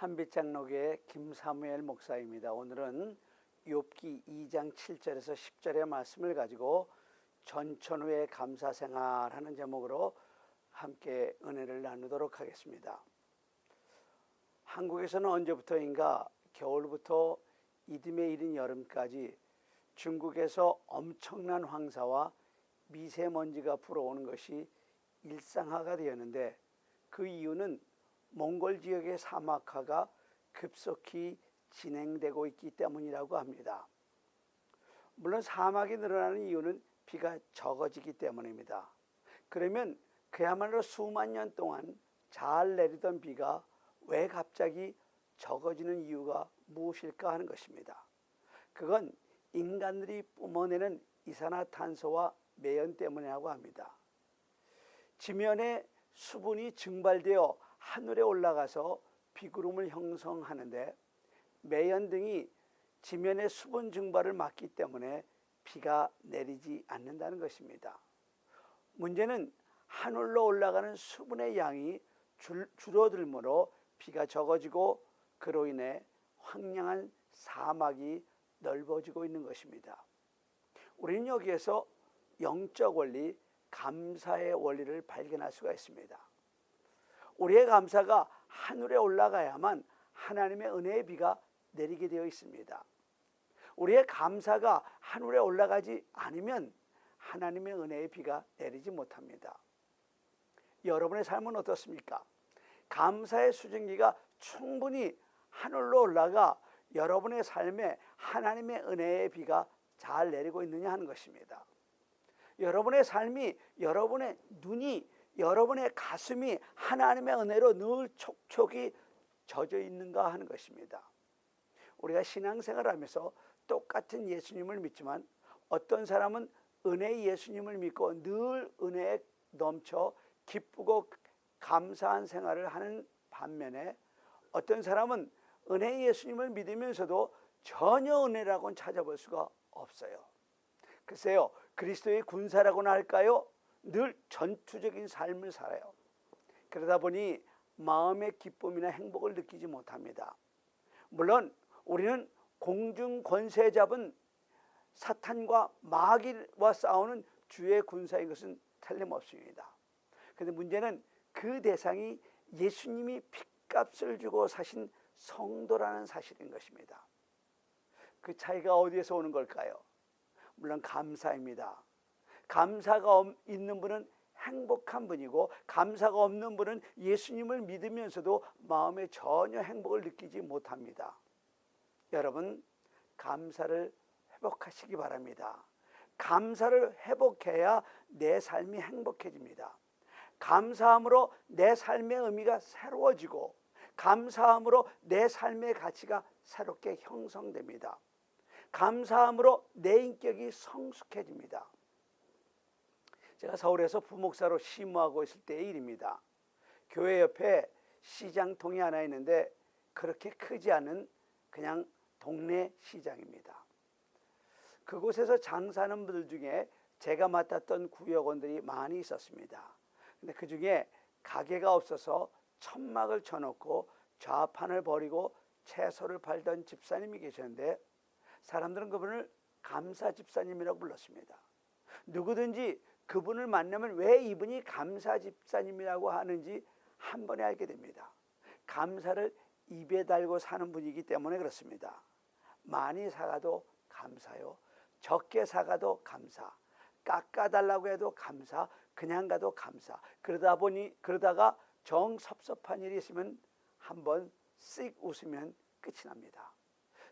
한빛장로교의 김사무엘 목사입니다. 오늘은 욥기 2장 7절에서 10절의 말씀을 가지고 전천후의 감사생활 하는 제목으로 함께 은혜를 나누도록 하겠습니다. 한국에서는 언제부터인가 겨울부터 이듬해 이른 여름까지 중국에서 엄청난 황사와 미세먼지가 불어오는 것이 일상화가 되었는데, 그 이유는 몽골 지역의 사막화가 급속히 진행되고 있기 때문이라고 합니다. 물론 사막이 늘어나는 이유는 비가 적어지기 때문입니다. 그러면 그야말로 수만 년 동안 잘 내리던 비가 왜 갑자기 적어지는 이유가 무엇일까 하는 것입니다. 그건 인간들이 뿜어내는 이산화탄소와 매연 때문이라고 합니다. 지면에 수분이 증발되어 하늘에 올라가서 비구름을 형성하는데, 매연 등이 지면의 수분 증발을 막기 때문에 비가 내리지 않는다는 것입니다. 문제는 하늘로 올라가는 수분의 양이 줄어들므로 비가 적어지고, 그로 인해 황량한 사막이 넓어지고 있는 것입니다. 우리는 여기에서 영적 원리, 감사의 원리를 발견할 수가 있습니다. 우리의 감사가 하늘에 올라가야만 하나님의 은혜의 비가 내리게 되어 있습니다. 우리의 감사가 하늘에 올라가지 않으면 하나님의 은혜의 비가 내리지 못합니다. 여러분의 삶은 어떻습니까? 감사의 수증기가 충분히 하늘로 올라가 여러분의 삶에 하나님의 은혜의 비가 잘 내리고 있느냐 하는 것입니다. 여러분의 삶이, 여러분의 눈이, 여러분의 가슴이 하나님의 은혜로 늘 촉촉이 젖어 있는가 하는 것입니다. 우리가 신앙생활을 하면서 똑같은 예수님을 믿지만, 어떤 사람은 은혜의 예수님을 믿고 늘 은혜에 넘쳐 기쁘고 감사한 생활을 하는 반면에, 어떤 사람은 은혜의 예수님을 믿으면서도 전혀 은혜라고는 찾아볼 수가 없어요. 글쎄요, 그리스도의 군사라고나 할까요? 늘 전투적인 삶을 살아요. 그러다 보니 마음의 기쁨이나 행복을 느끼지 못합니다. 물론 우리는 공중 권세 잡은 사탄과 마귀와 싸우는 주의 군사인 것은 틀림없습니다. 그런데 문제는 그 대상이 예수님이 핏값을 주고 사신 성도라는 사실인 것입니다. 그 차이가 어디에서 오는 걸까요? 물론 감사입니다. 감사가 있는 분은 행복한 분이고, 감사가 없는 분은 예수님을 믿으면서도 마음에 전혀 행복을 느끼지 못합니다. 여러분, 감사를 회복하시기 바랍니다. 감사를 회복해야 내 삶이 행복해집니다. 감사함으로 내 삶의 의미가 새로워지고, 감사함으로 내 삶의 가치가 새롭게 형성됩니다. 감사함으로 내 인격이 성숙해집니다. 제가 서울에서 부목사로 심호하고 있을 때의 일입니다. 교회 옆에 시장통이 하나 있는데, 그렇게 크지 않은 그냥 동네 시장입니다. 그곳에서 장사하는 분들 중에 제가 맡았던 구역원들이 많이 있었습니다. 근데 그 중에 가게가 없어서 천막을 쳐놓고 좌판을 벌이고 채소를 팔던 집사님이 계셨는데, 사람들은 그분을 감사 집사님이라고 불렀습니다. 누구든지 그분을 만나면 왜 이분이 감사 집사님이라고 하는지 한 번에 알게 됩니다. 감사를 입에 달고 사는 분이기 때문에 그렇습니다. 많이 사가도 감사요, 적게 사가도 감사, 깎아달라고 해도 감사, 그냥 가도 감사. 그러다가 정 섭섭한 일이 있으면 한번 씩 웃으면 끝이 납니다.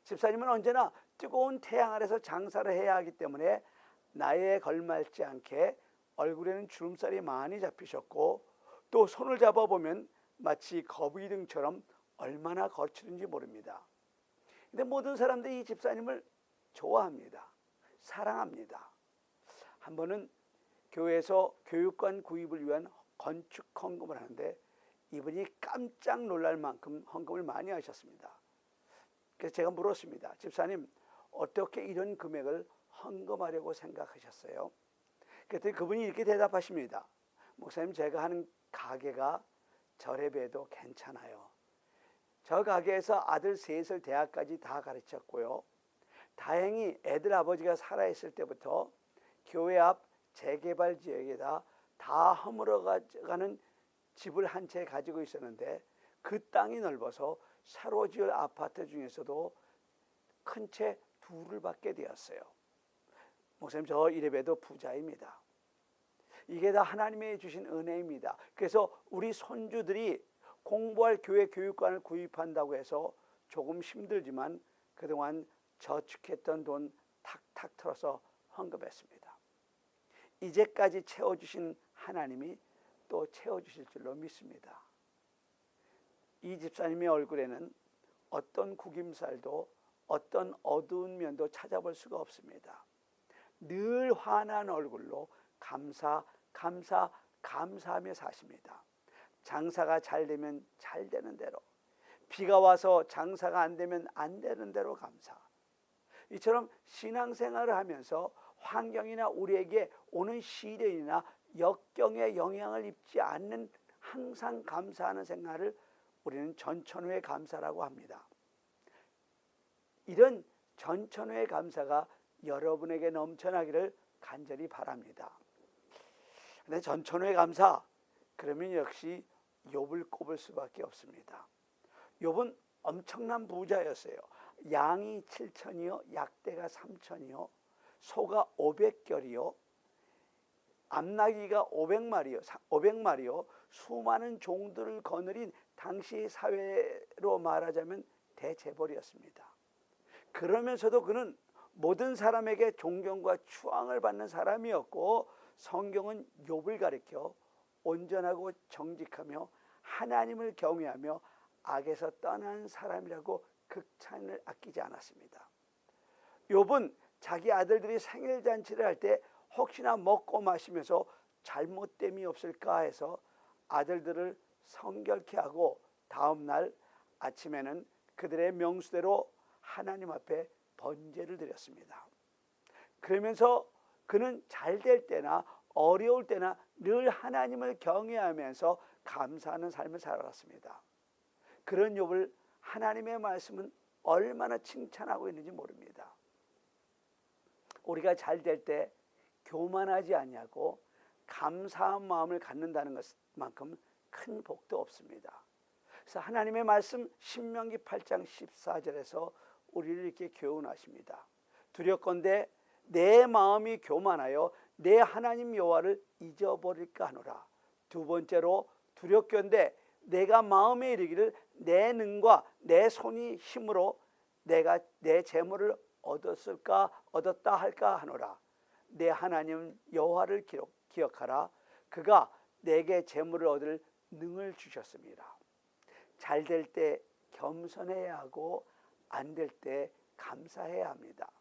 집사님은 언제나 뜨거운 태양 아래서 장사를 해야 하기 때문에 나이에 걸맞지 않게 얼굴에는 주름살이 많이 잡히셨고, 또 손을 잡아보면 마치 거북이 등처럼 얼마나 거칠은지 모릅니다. 근데 모든 사람들이 이 집사님을 좋아합니다. 사랑합니다. 한 번은 교회에서 교육관 구입을 위한 건축 헌금을 하는데, 이분이 깜짝 놀랄 만큼 헌금을 많이 하셨습니다. 그래서 제가 물었습니다. 집사님, 어떻게 이런 금액을 헌금하려고 생각하셨어요? 그랬더니 그분이 이렇게 대답하십니다. 목사님, 제가 하는 가게가 절에 비해도 괜찮아요. 저 가게에서 아들 셋을 대학까지 다 가르쳤고요. 다행히 애들 아버지가 살아있을 때부터 교회 앞 재개발 지역에다 다 허물어가는 집을 한 채 가지고 있었는데 그 땅이 넓어서 새로 지을 아파트 중에서도 큰 채 둘을 받게 되었어요. 목사님, 저 이래봬도 부자입니다. 이게 다 하나님이 주신 은혜입니다. 그래서 우리 손주들이 공부할 교회 교육관을 구입한다고 해서 조금 힘들지만 그동안 저축했던 돈 탁탁 털어서 헌금했습니다. 이제까지 채워주신 하나님이 또 채워주실 줄로 믿습니다. 이 집사님의 얼굴에는 어떤 구김살도 어떤 어두운 면도 찾아볼 수가 없습니다. 늘 환한 얼굴로 감사하며 사십니다. 장사가 잘 되면 잘 되는 대로, 비가 와서 장사가 안 되면 안 되는 대로 감사. 이처럼 신앙생활을 하면서 환경이나 우리에게 오는 시련이나 역경에 영향을 입지 않는 항상 감사하는 생활을 우리는 전천후의 감사라고 합니다. 이런 전천후의 감사가 여러분에게 넘쳐나기를 간절히 바랍니다. 근데 전천후의 감사, 그러면 역시 욥을 꼽을 수밖에 없습니다. 욥은 엄청난 부자였어요. 양이 7천이요, 약대가 3천이요, 소가 500결이요, 암나귀가 500마리요, 수많은 종들을 거느린 당시 사회로 말하자면 대재벌이었습니다. 그러면서도 그는 모든 사람에게 존경과 추앙을 받는 사람이었고, 성경은 욥을 가리켜 온전하고 정직하며 하나님을 경외하며 악에서 떠난 사람이라고 극찬을 아끼지 않았습니다. 욥은 자기 아들들이 생일잔치를 할 때 혹시나 먹고 마시면서 잘못됨이 없을까 해서 아들들을 성결케 하고 다음 날 아침에는 그들의 명수대로 하나님 앞에 번제를 드렸습니다. 그러면서 그는 잘 될 때나 어려울 때나 늘 하나님을 경외하면서 감사하는 삶을 살아갔습니다. 그런 욥을 하나님의 말씀은 얼마나 칭찬하고 있는지 모릅니다. 우리가 잘 될 때 교만하지 아니하고 감사한 마음을 갖는다는 것만큼 큰 복도 없습니다. 그래서 하나님의 말씀 신명기 8장 14절에서 우리를 이렇게 교훈하십니다. 두렵건대 내 마음이 교만하여 내 하나님 여호와를 잊어버릴까 하노라. 두 번째로 두렵건대 내가 마음에 이르기를 내 능과 내 손이 힘으로 내가 내 재물을 얻었다 할까 하노라. 내 하나님 여호와를 기억하라. 그가 내게 재물을 얻을 능을 주셨습니다. 잘 될 때 겸손해야 하고 안 될 때 감사해야 합니다.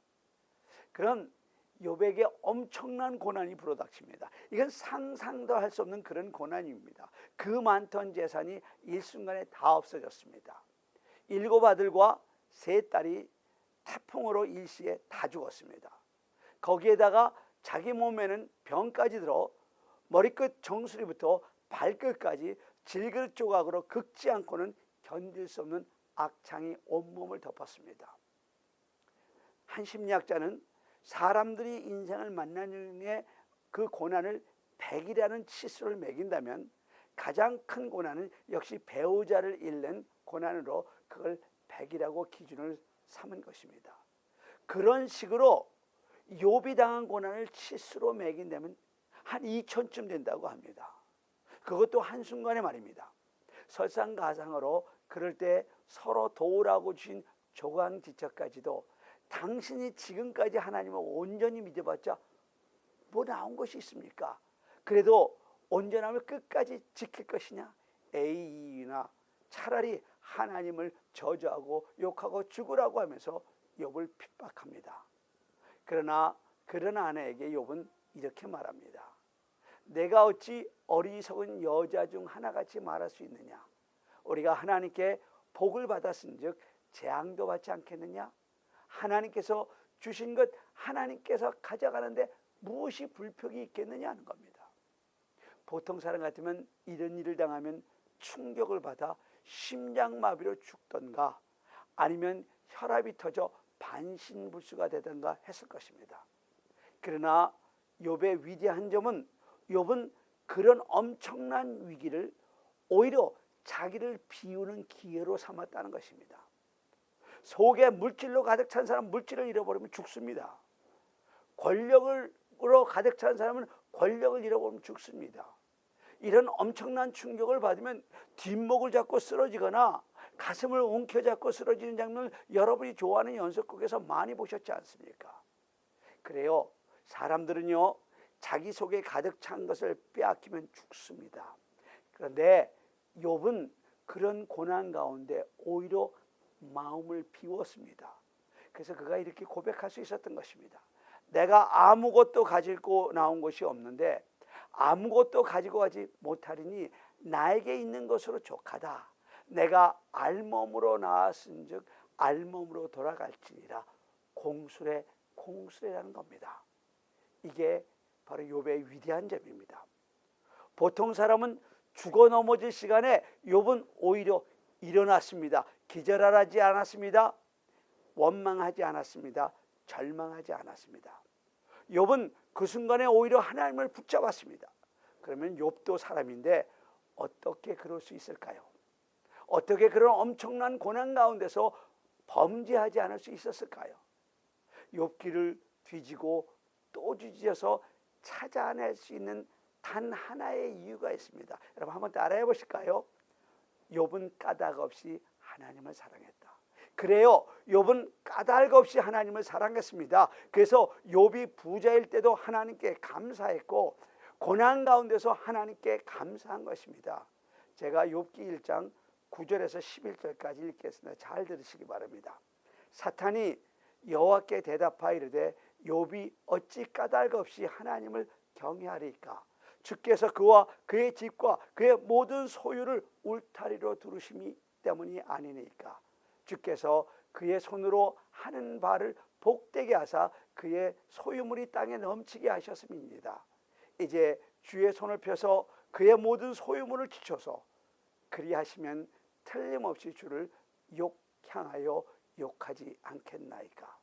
그런 욥에게 엄청난 고난이 불어닥칩니다. 이건 상상도 할 수 없는 그런 고난입니다. 그 많던 재산이 일순간에 다 없어졌습니다. 7 아들과 3 딸이 태풍으로 일시에 다 죽었습니다. 거기에다가 자기 몸에는 병까지 들어 머리끝 정수리부터 발끝까지 질그릇 조각으로 긁지 않고는 견딜 수 없는 악창이 온몸을 덮었습니다. 한 심리학자는 사람들이 인생을 만나는 중에 그 고난을 100이라는 치수를 매긴다면 가장 큰 고난은 역시 배우자를 잃는 고난으로 그걸 100이라고 기준을 삼은 것입니다. 그런 식으로 욥이 당한 고난을 치수로 매긴다면 한 2000쯤 된다고 합니다. 그것도 한순간에 말입니다. 설상가상으로 그럴 때 서로 도우라고 주신 조강지처까지도 당신이 지금까지 하나님을 온전히 믿어봤자 뭐 나온 것이 있습니까? 그래도 온전함을 끝까지 지킬 것이냐? 에이나 차라리 하나님을 저주하고 욕하고 죽으라고 하면서 욥을 핍박합니다. 그러나 그런 아내에게 욥은 이렇게 말합니다. 내가 어찌 어리석은 여자 중 하나같이 말할 수 있느냐? 우리가 하나님께 복을 받았은즉 재앙도 받지 않겠느냐? 하나님께서 주신 것 하나님께서 가져가는데 무엇이 불평이 있겠느냐 하는 겁니다. 보통 사람 같으면 이런 일을 당하면 충격을 받아 심장마비로 죽던가 아니면 혈압이 터져 반신불수가 되던가 했을 것입니다. 그러나 욥의 위대한 점은 욥은 그런 엄청난 위기를 오히려 자기를 비우는 기회로 삼았다는 것입니다. 속에 물질로 가득 찬 사람은 물질을 잃어버리면 죽습니다. 권력으로 가득 찬 사람은 권력을 잃어버리면 죽습니다. 이런 엄청난 충격을 받으면 뒷목을 잡고 쓰러지거나 가슴을 움켜잡고 쓰러지는 장면을 여러분이 좋아하는 연속극에서 많이 보셨지 않습니까? 그래요. 사람들은요, 자기 속에 가득 찬 것을 빼앗기면 죽습니다. 그런데 욥은 그런 고난 가운데 오히려 마음을 비웠습니다. 그래서 그가 이렇게 고백할 수 있었던 것입니다. 내가 아무것도 가지고 나온 것이 없는데 아무것도 가지고 가지 못하리니 나에게 있는 것으로 족하다. 내가 알몸으로 나왔은즉 알몸으로 돌아갈지니라. 공수래라는 겁니다. 이게 바로 욥의 위대한 점입니다. 보통 사람은 죽어 넘어질 시간에 욥은 오히려 일어났습니다. 기절하지 않았습니다. 원망하지 않았습니다. 절망하지 않았습니다. 욥은 그 순간에 오히려 하나님을 붙잡았습니다. 그러면 욥도 사람인데 어떻게 그럴 수 있을까요? 어떻게 그런 엄청난 고난 가운데서 범죄하지 않을 수 있었을까요? 욥기를 뒤지고 또 뒤져서 찾아낼 수 있는 단 하나의 이유가 있습니다. 여러분 한번 따라해 보실까요? 욥은 까닭 없이 하나님을 사랑했다. 그래요. 욥은 까닭 없이 하나님을 사랑했습니다. 그래서 욥이 부자일 때도 하나님께 감사했고 고난 가운데서 하나님께 감사한 것입니다. 제가 욥기 1장 9절에서 11절까지 읽겠습니다. 잘 들으시기 바랍니다. 사탄이 여호와께 대답하여 이르되 욥이 어찌 까닭 없이 하나님을 경외하리까? 주께서 그와 그의 집과 그의 모든 소유를 울타리로 두르심이 때문이 아니니까. 주께서 그의 손으로 하는 바를 복되게 하사 그의 소유물이 땅에 넘치게 하셨음입니다. 이제 주의 손을 펴서 그의 모든 소유물을 지쳐서 그리하시면 틀림없이 주를 향하여 욕하지 않겠나이까.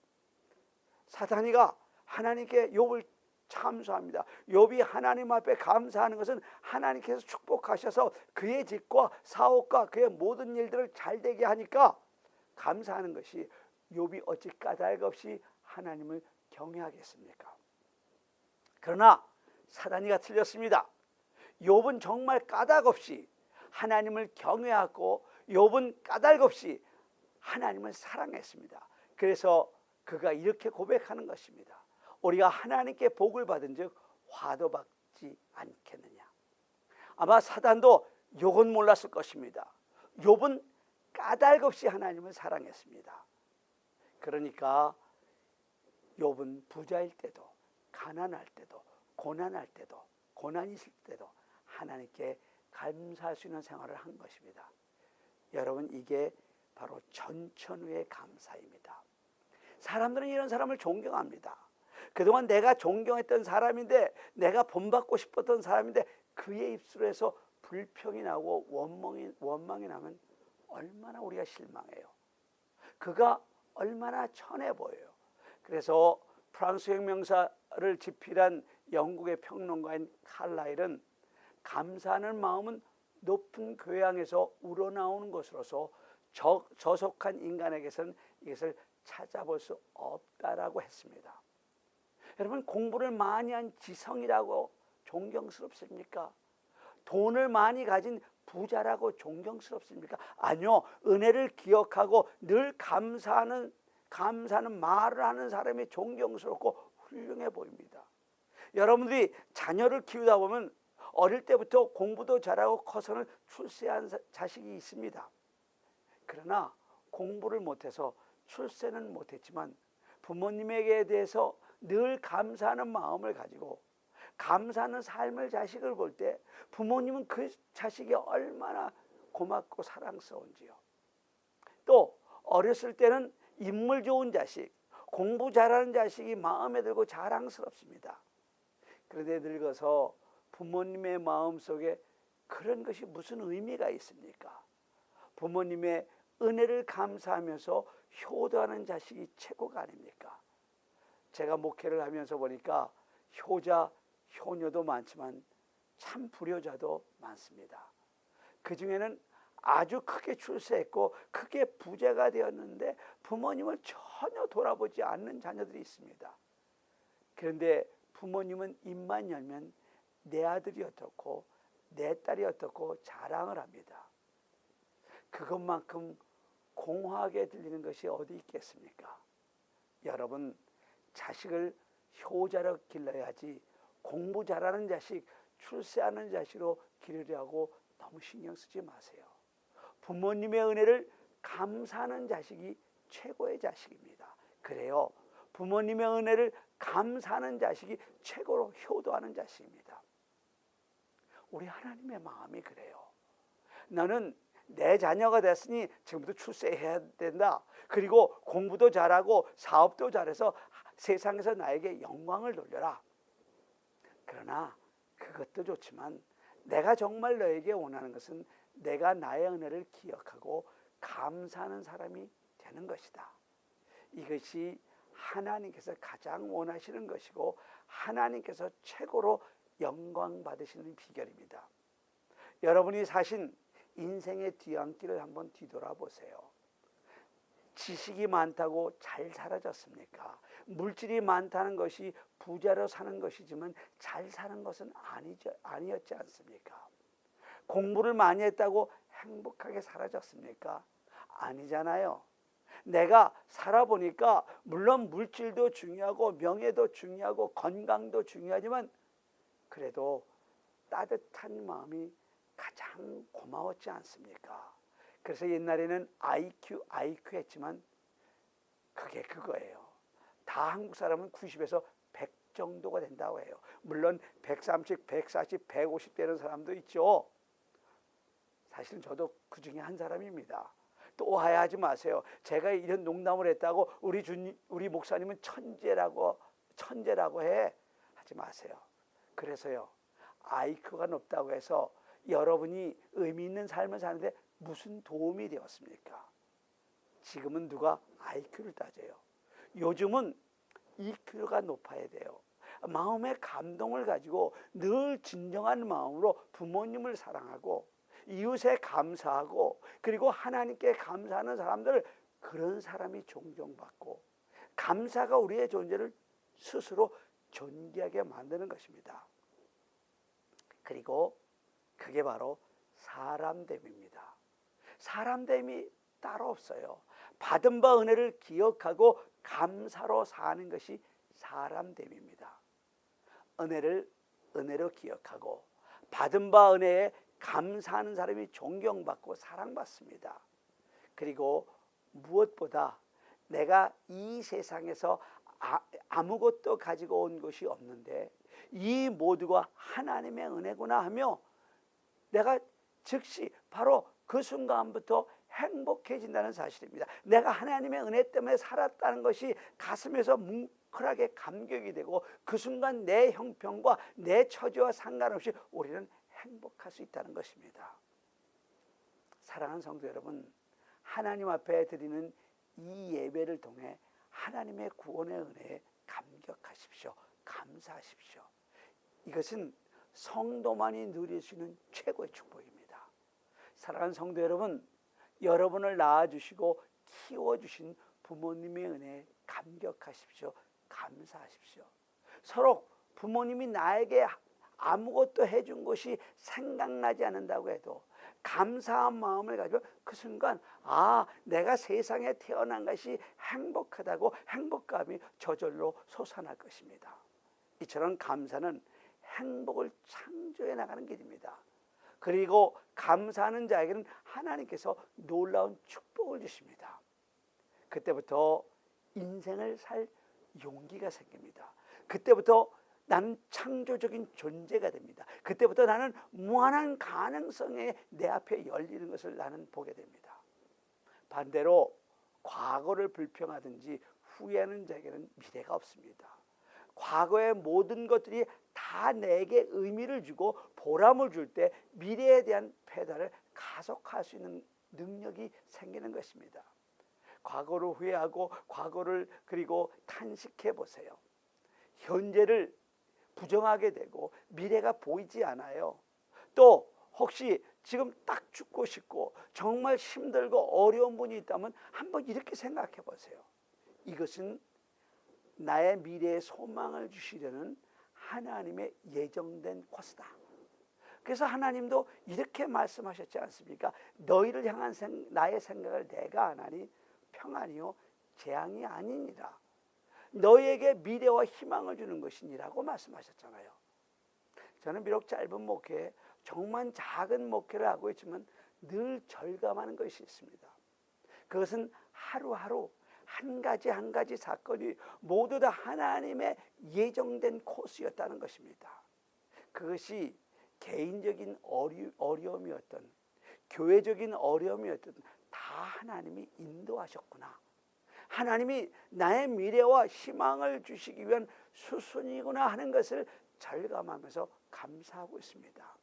사탄이가 하나님께 욥을 참소합니다. 욥이 하나님 앞에 감사하는 것은 하나님께서 축복하셔서 그의 집과 사업과 그의 모든 일들을 잘되게 하니까 감사하는 것이 욥이 어찌 까닭 없이 하나님을 경외하겠습니까? 그러나 사단이가 틀렸습니다. 욥은 정말 까닭 없이 하나님을 경외하고 욥은 까닭 없이 하나님을 사랑했습니다. 그래서 그가 이렇게 고백하는 것입니다. 우리가 하나님께 복을 받은 즉 화도 받지 않겠느냐. 아마 사단도 욕은 몰랐을 것입니다. 욥은 까닭 없이 하나님을 사랑했습니다. 그러니까 욥은 부자일 때도 가난할 때도 고난할 때도 고난이 있을 때도 하나님께 감사할 수 있는 생활을 한 것입니다. 여러분 이게 바로 전천후의 감사입니다. 사람들은 이런 사람을 존경합니다. 그동안 내가 존경했던 사람인데 내가 본받고 싶었던 사람인데 그의 입술에서 불평이 나고 원망이 나면 얼마나 우리가 실망해요. 그가 얼마나 천해 보여요. 그래서 프랑스 혁명사를 집필한 영국의 평론가인 칼라일은 감사하는 마음은 높은 교양에서 우러나오는 것으로서 저속한 인간에게서는 이것을 찾아볼 수 없다라고 했습니다. 여러분 공부를 많이 한 지성이라고 존경스럽습니까? 돈을 많이 가진 부자라고 존경스럽습니까? 아니요. 은혜를 기억하고 늘 감사하는 말을 하는 사람이 존경스럽고 훌륭해 보입니다. 여러분들이 자녀를 키우다 보면 어릴 때부터 공부도 잘하고 커서는 출세한 자식이 있습니다. 그러나 공부를 못해서 출세는 못했지만 부모님에게 대해서 늘 감사하는 마음을 가지고 감사하는 삶을 자식을 볼 때 부모님은 그 자식이 얼마나 고맙고 사랑스러운지요. 또 어렸을 때는 인물 좋은 자식, 공부 잘하는 자식이 마음에 들고 자랑스럽습니다. 그런데 늙어서 부모님의 마음속에 그런 것이 무슨 의미가 있습니까? 부모님의 은혜를 감사하면서 효도하는 자식이 최고가 아닙니까? 제가 목회를 하면서 보니까 효자, 효녀도 많지만 참 불효자도 많습니다. 그 중에는 아주 크게 출세했고 크게 부자가 되었는데 부모님을 전혀 돌아보지 않는 자녀들이 있습니다. 그런데 부모님은 입만 열면 내 아들이 어떻고 내 딸이 어떻고 자랑을 합니다. 그것만큼 공허하게 들리는 것이 어디 있겠습니까? 여러분, 자식을 효자로 길러야지 공부 잘하는 자식, 출세하는 자식으로 기르려고 너무 신경 쓰지 마세요. 부모님의 은혜를 감사하는 자식이 최고의 자식입니다. 그래요. 부모님의 은혜를 감사하는 자식이 최고로 효도하는 자식입니다. 우리 하나님의 마음이 그래요. 나는 내 자녀가 됐으니 지금부터 출세해야 된다. 그리고 공부도 잘하고 사업도 잘해서 세상에서 나에게 영광을 돌려라. 그러나 그것도 좋지만 내가 정말 너에게 원하는 것은 내가 나의 은혜를 기억하고 감사하는 사람이 되는 것이다. 이것이 하나님께서 가장 원하시는 것이고 하나님께서 최고로 영광 받으시는 비결입니다. 여러분이 사신 인생의 뒤안길을 한번 뒤돌아보세요. 지식이 많다고 잘 살아졌습니까? 물질이 많다는 것이 부자로 사는 것이지만 잘 사는 것은 아니었지 않습니까? 공부를 많이 했다고 행복하게 살아졌습니까? 아니잖아요. 내가 살아보니까 물론 물질도 중요하고 명예도 중요하고 건강도 중요하지만 그래도 따뜻한 마음이 가장 고마웠지 않습니까? 그래서 옛날에는 IQ 했지만 그게 그거예요. 다 한국 사람은 90에서 100 정도가 된다고 해요. 물론 130, 140, 150 되는 사람도 있죠. 사실은 저도 그 중에 한 사람입니다. 또 오해하지 마세요. 제가 이런 농담을 했다고 우리 목사님은 천재라고 해 하지 마세요. 그래서요, IQ가 높다고 해서 여러분이 의미 있는 삶을 사는데 무슨 도움이 되었습니까? 지금은 누가 IQ를 따져요. 요즘은 EQ가 높아야 돼요. 마음의 감동을 가지고 늘 진정한 마음으로 부모님을 사랑하고 이웃에 감사하고 그리고 하나님께 감사하는 사람들, 그런 사람이 존경받고 감사가 우리의 존재를 스스로 존귀하게 만드는 것입니다. 그리고 그게 바로 사람됨입니다. 사람됨이 따로 없어요. 받은 바 은혜를 기억하고 감사로 사는 것이 사람됨입니다. 은혜로 기억하고 받은 바 은혜에 감사하는 사람이 존경받고 사랑받습니다. 그리고 무엇보다 내가 이 세상에서 아무것도 가지고 온 것이 없는데 이 모두가 하나님의 은혜구나 하며 내가 즉시 바로 그 순간부터 행복해진다는 사실입니다. 내가 하나님의 은혜 때문에 살았다는 것이 가슴에서 뭉클하게 감격이 되고 그 순간 내 형편과 내 처지와 상관없이 우리는 행복할 수 있다는 것입니다. 사랑하는 성도 여러분, 하나님 앞에 드리는 이 예배를 통해 하나님의 구원의 은혜에 감격하십시오. 감사하십시오. 이것은 성도만이 누릴 수 있는 최고의 축복입니다. 사랑하는 성도 여러분, 여러분을 낳아주시고 키워주신 부모님의 은혜에 감격하십시오. 감사하십시오. 서로 부모님이 나에게 아무것도 해준 것이 생각나지 않는다고 해도 감사한 마음을 가지고 그 순간 내가 세상에 태어난 것이 행복하다고 행복감이 저절로 솟아날 것입니다. 이처럼 감사는 행복을 창조해 나가는 길입니다. 그리고 감사하는 자에게는 하나님께서 놀라운 축복을 주십니다. 그때부터 인생을 살 용기가 생깁니다. 그때부터 나는 창조적인 존재가 됩니다. 그때부터 나는 무한한 가능성에 내 앞에 열리는 것을 나는 보게 됩니다. 반대로 과거를 불평하든지 후회하는 자에게는 미래가 없습니다. 과거의 모든 것들이 다 내게 의미를 주고 보람을 줄 때 미래에 대한 배달을 가속할 수 있는 능력이 생기는 것입니다. 과거를 후회하고 과거를 그리고 탄식해 보세요. 현재를 부정하게 되고 미래가 보이지 않아요. 또 혹시 지금 딱 죽고 싶고 정말 힘들고 어려운 분이 있다면 한번 이렇게 생각해 보세요. 이것은 나의 미래에 소망을 주시려는 하나님의 예정된 코스다. 그래서 하나님도 이렇게 말씀하셨지 않습니까? 너희를 향한 나의 생각을 내가 하나니 평안이요 재앙이 아니니라. 너희에게 미래와 희망을 주는 것이니라고 말씀하셨잖아요. 저는 비록 짧은 목회, 정말 작은 목회를 하고 있지만 늘 절감하는 것이 있습니다. 그것은 하루하루 한 가지 한 가지 사건이 모두 다 하나님의 예정된 코스였다는 것입니다. 그것이 개인적인 어려움이었던 교회적인 어려움이었던 다 하나님이 인도하셨구나. 하나님이 나의 미래와 희망을 주시기 위한 수순이구나 하는 것을 절감하면서 감사하고 있습니다.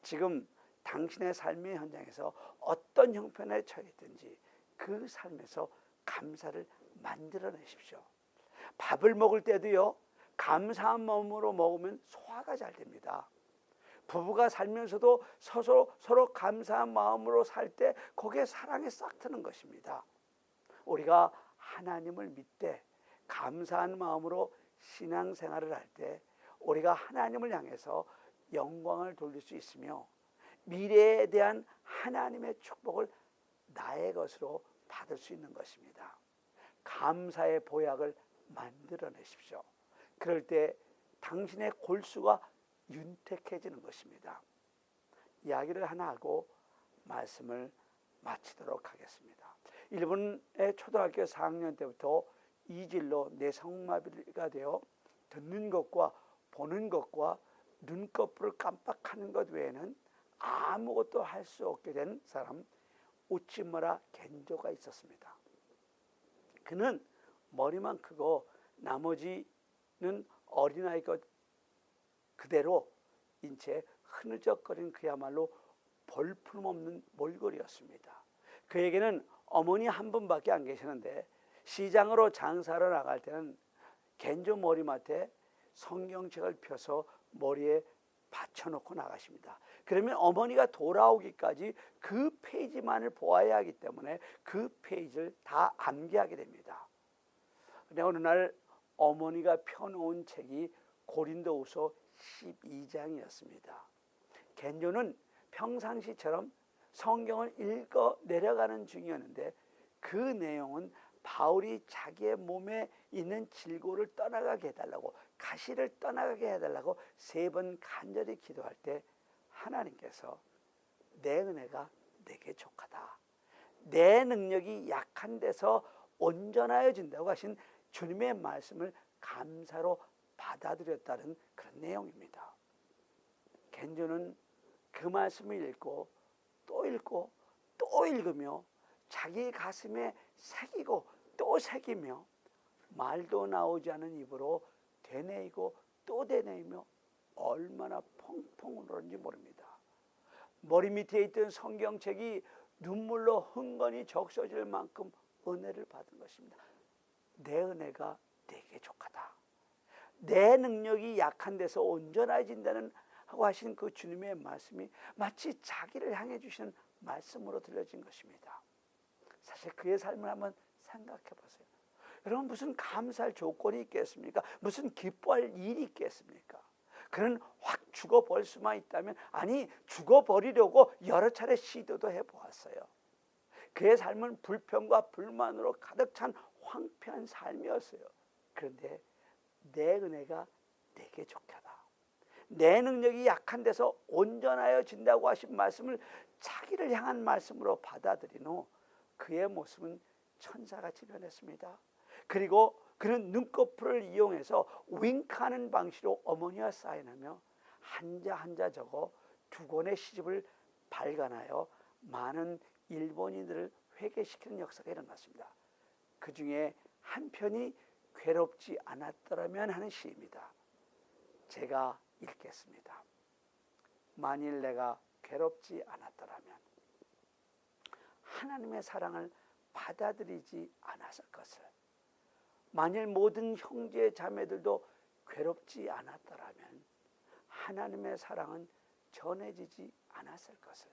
지금 당신의 삶의 현장에서 어떤 형편에 처했든지 그 삶에서 감사를 만들어내십시오. 밥을 먹을 때도요, 감사한 마음으로 먹으면 소화가 잘 됩니다. 부부가 살면서도 서로 감사한 마음으로 살 때 거기에 사랑이 싹 트는 것입니다. 우리가 하나님을 믿되 감사한 마음으로 신앙생활을 할 때 우리가 하나님을 향해서 영광을 돌릴 수 있으며 미래에 대한 하나님의 축복을 나의 것으로 받을 수 있는 것입니다. 감사의 보약을 만들어내십시오. 그럴 때 당신의 골수가 윤택해지는 것입니다. 이야기를 하나 하고 말씀을 마치도록 하겠습니다. 일본의 초등학교 4학년 때부터 이질로 뇌성마비가 되어 듣는 것과 보는 것과 눈꺼풀을 깜빡하는 것 외에는 아무것도 할 수 없게 된 사람 우치무라 겐조가 있었습니다. 그는 머리만 크고 나머지는 어린아이 것 그대로 인체 흐느적거린 그야말로 볼품없는 몰골이었습니다. 그에게는 어머니 한 분밖에 안 계시는데 시장으로 장사를 나갈 때는 겐조 머리맡에 성경책을 펴서 머리에 받쳐놓고 나가십니다. 그러면 어머니가 돌아오기까지 그 페이지만을 보아야 하기 때문에 그 페이지를 다 암기하게 됩니다. 근데 어느 날 어머니가 펴놓은 책이 고린도후서 12장이었습니다. 겐조는 평상시처럼 성경을 읽어 내려가는 중이었는데 그 내용은 바울이 자기의 몸에 있는 질고를 떠나가게 해달라고, 가시를 떠나가게 해달라고 3번 간절히 기도할 때 하나님께서 내 은혜가 내게 족하다, 내 능력이 약한 데서 온전하여진다고 하신 주님의 말씀을 감사로 받아들였다는 그런 내용입니다. 겐조는 그 말씀을 읽고 또 읽고 또 읽으며 자기 가슴에 새기고 또 새기며 말도 나오지 않은 입으로 되뇌이고 또 되뇌이며 얼마나 펑펑 울었는지 모릅니다. 머리 밑에 있던 성경책이 눈물로 흥건히 적셔질 만큼 은혜를 받은 것입니다. 내 은혜가 내게 족하다, 내 능력이 약한 데서 온전해진다는 하고 하신 그 주님의 말씀이 마치 자기를 향해 주시는 말씀으로 들려진 것입니다. 사실 그의 삶을 한번 생각해 보세요. 여러분, 무슨 감사할 조건이 있겠습니까? 무슨 기뻐할 일이 있겠습니까? 그는 확 죽어버릴 수만 있다면, 아니 죽어버리려고 여러 차례 시도도 해보았어요. 그의 삶은 불평과 불만으로 가득 찬 황폐한 삶이었어요. 그런데 내 은혜가 내게 족하다, 내 능력이 약한 데서 온전하여진다고 하신 말씀을 자기를 향한 말씀으로 받아들인 후 그의 모습은 천사같이 변했습니다. 그리고 그는 눈꺼풀을 이용해서 윙크하는 방식으로 어머니와 사인하며 한자 한자 적어 2권의 시집을 발간하여 많은 일본인들을 회개시키는 역사가 일어났습니다. 그 중에 한 편이 괴롭지 않았더라면 하는 시입니다. 제가 읽겠습니다. 만일 내가 괴롭지 않았더라면, 하나님의 사랑을 받아들이지 않았을 것을, 만일 모든 형제 자매들도 괴롭지 않았더라면 하나님의 사랑은 전해지지 않았을 것을,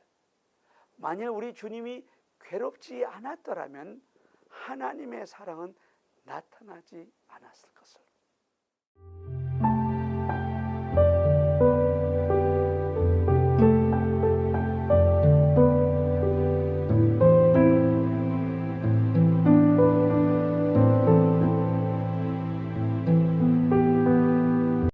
만일 우리 주님이 괴롭지 않았더라면 하나님의 사랑은 나타나지 않았을 것을.